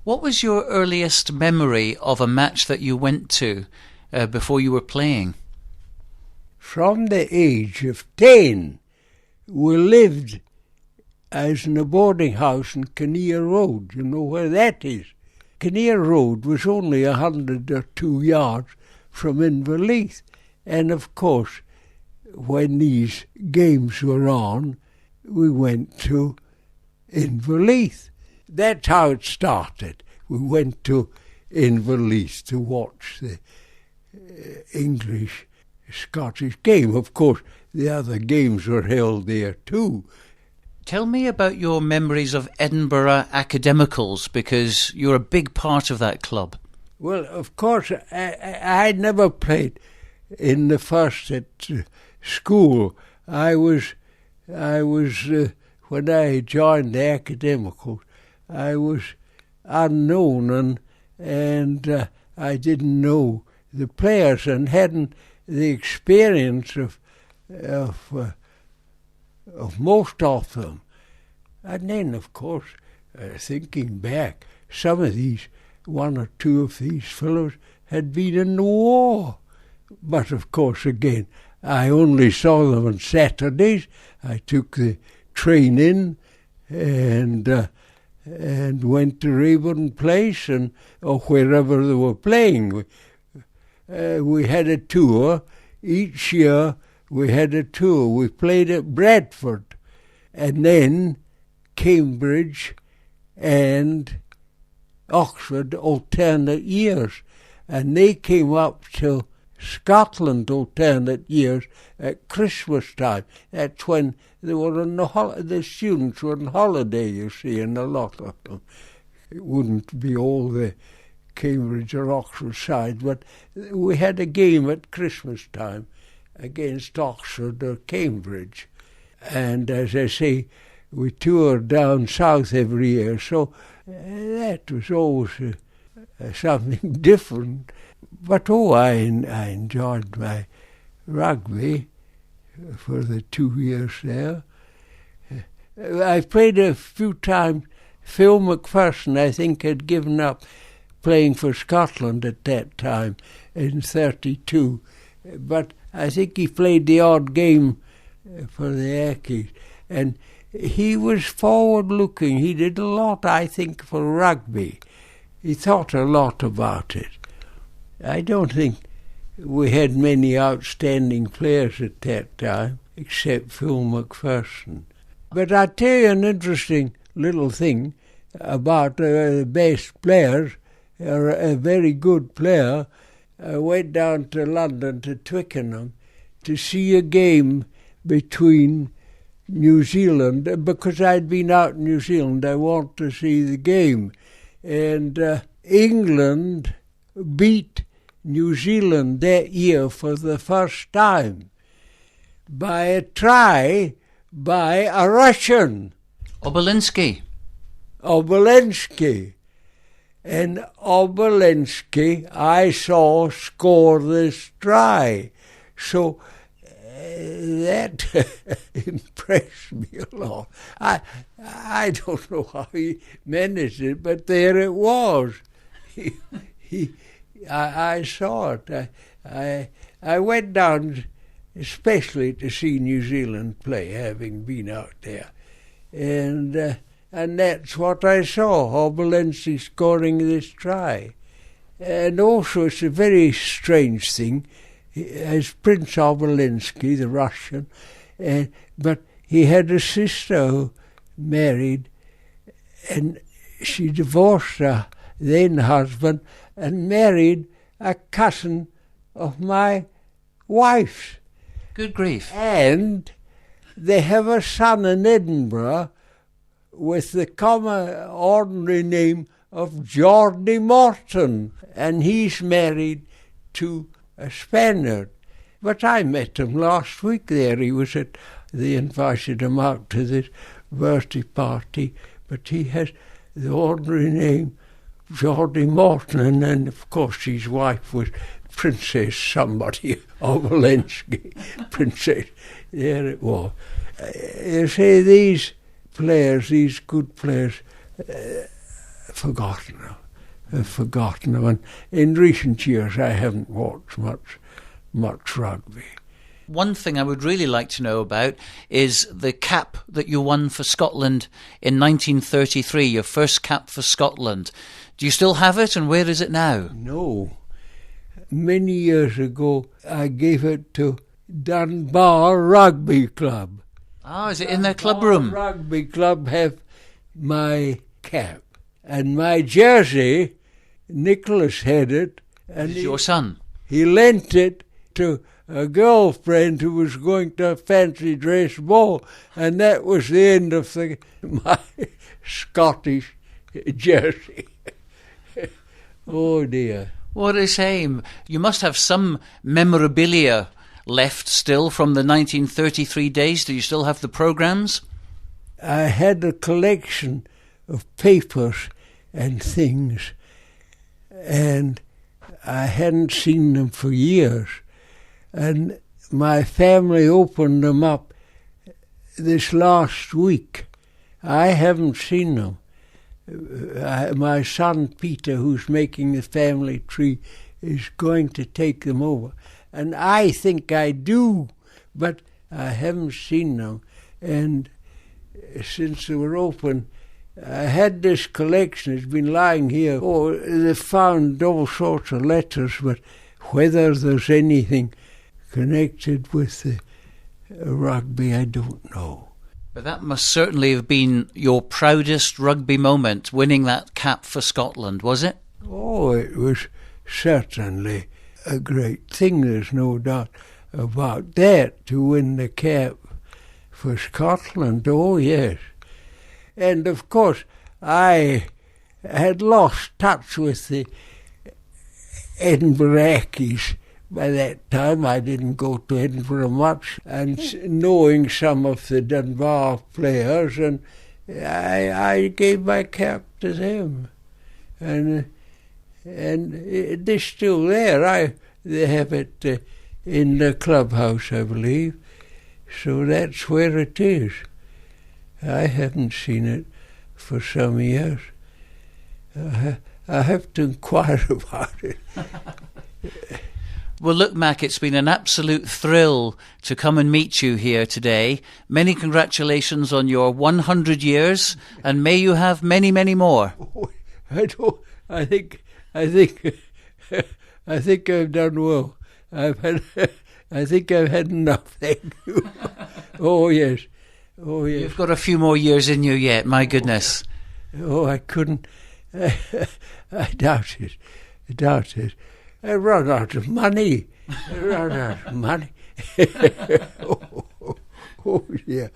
What was your earliest memory of a match that you went to before you were playing? From the age of 10, we lived as in a boarding house in Kinnear Road. You know where that is? Kinnear Road was only 100 or 2 yards from Inverleith. And of course, when these games were on, we went to Inverleith. That's how it started. We went to Inverleith to watch the English-Scottish game. Of course, the other games were held there too. Tell me about your memories of Edinburgh Academicals, because you're a big part of that club. Well, of course, I never played in the first at school. I was when I joined the Academicals, I was unknown and I didn't know the players and hadn't the experience of most of them. And then, of course, thinking back, some of these, one or two of these fellows had been in the war. But, of course, again, I only saw them on Saturdays. I took the train in and went to Rayburn Place or wherever they were playing. We had a tour. Each year we had a tour. We played at Bradford and then Cambridge and Oxford alternate years. And they came up to Scotland alternate years at Christmas time. That's when they were on the students were on holiday, you see, and a lot of them. It wouldn't be all the Cambridge or Oxford side, but we had a game at Christmas time against Oxford or Cambridge. And as I say, we toured down south every year, so that was always something different. But I enjoyed my rugby for the 2 years there. I played a few times. Phil McPherson, I think, had given up playing for Scotland at that time in 32. But I think he played the odd game for the Ackies. And he was forward-looking. He did a lot, I think, for rugby. He thought a lot about it. I don't think we had many outstanding players at that time, except Phil McPherson. But I'll tell you an interesting little thing about the best players. A very good player went down to London, to Twickenham, to see a game between New Zealand. Because I'd been out in New Zealand, I wanted to see the game. And England beat New Zealand that year for the first time by a try by a Russian. Obolensky. And Obolensky, I saw score this try. So that impressed me a lot. I don't know how he managed it, but there it was. I saw it. I went down especially to see New Zealand play, having been out there. And that's what I saw, Obolensky scoring this try. And also it's a very strange thing, as Prince Obolensky, the Russian, but he had a sister who married, and she divorced her then husband and married a cousin of my wife's. Good grief. And they have a son in Edinburgh with the common ordinary name of Geordie Morton, and he's married to a Spaniard. But I met him last week there. They invited him out to this birthday party, but he has the ordinary name Geordie Morton, and then of course his wife was Princess somebody, Obolensky, Princess, there it was. You see, these players, these good players, forgotten them. I've forgotten them. And in recent years, I haven't watched much rugby. One thing I would really like to know about is the cap that you won for Scotland in 1933, your first cap for Scotland. Do you still have it, and where is it now? No. Many years ago, I gave it to Dunbar Rugby Club. Ah, is it in their club room? Rugby Club have my cap. And my jersey, Nicholas had it. And Your son? He lent it to a girlfriend who was going to a fancy dress ball. And that was the end of my Scottish jersey. Oh dear. What a shame. You must have some memorabilia left still from the 1933 days. Do you still have the programmes? I had a collection of papers and things, and I hadn't seen them for years. And my family opened them up this last week. I haven't seen them. My son Peter, who's making the family tree, is going to take them over. And I think I do, but I haven't seen them. And since they were open, I had this collection. It's been lying here. Oh, they found all sorts of letters, but whether there's anything connected with the rugby, I don't know. But that must certainly have been your proudest rugby moment, winning that cap for Scotland, was it? Oh, it was certainly a great thing, there's no doubt about that, to win the cap for Scotland. Oh, yes. And, of course, I had lost touch with the Edinburgh Ackies. By that time, I didn't go to Edinburgh much, and knowing some of the Dunbar players, and I gave my cap to them. And they're still there. They have it in the clubhouse, I believe. So that's where it is. I haven't seen it for some years. I have to inquire about it. Well, look, Mac, it's been an absolute thrill to come and meet you here today. Many congratulations on your 100 years, and may you have many, many more. Oh, I think I've done well. I think I've had enough. Thank you. Oh yes. You've got a few more years in you yet. My goodness. Oh, I couldn't. I doubt it. I run out of money. Oh, yeah.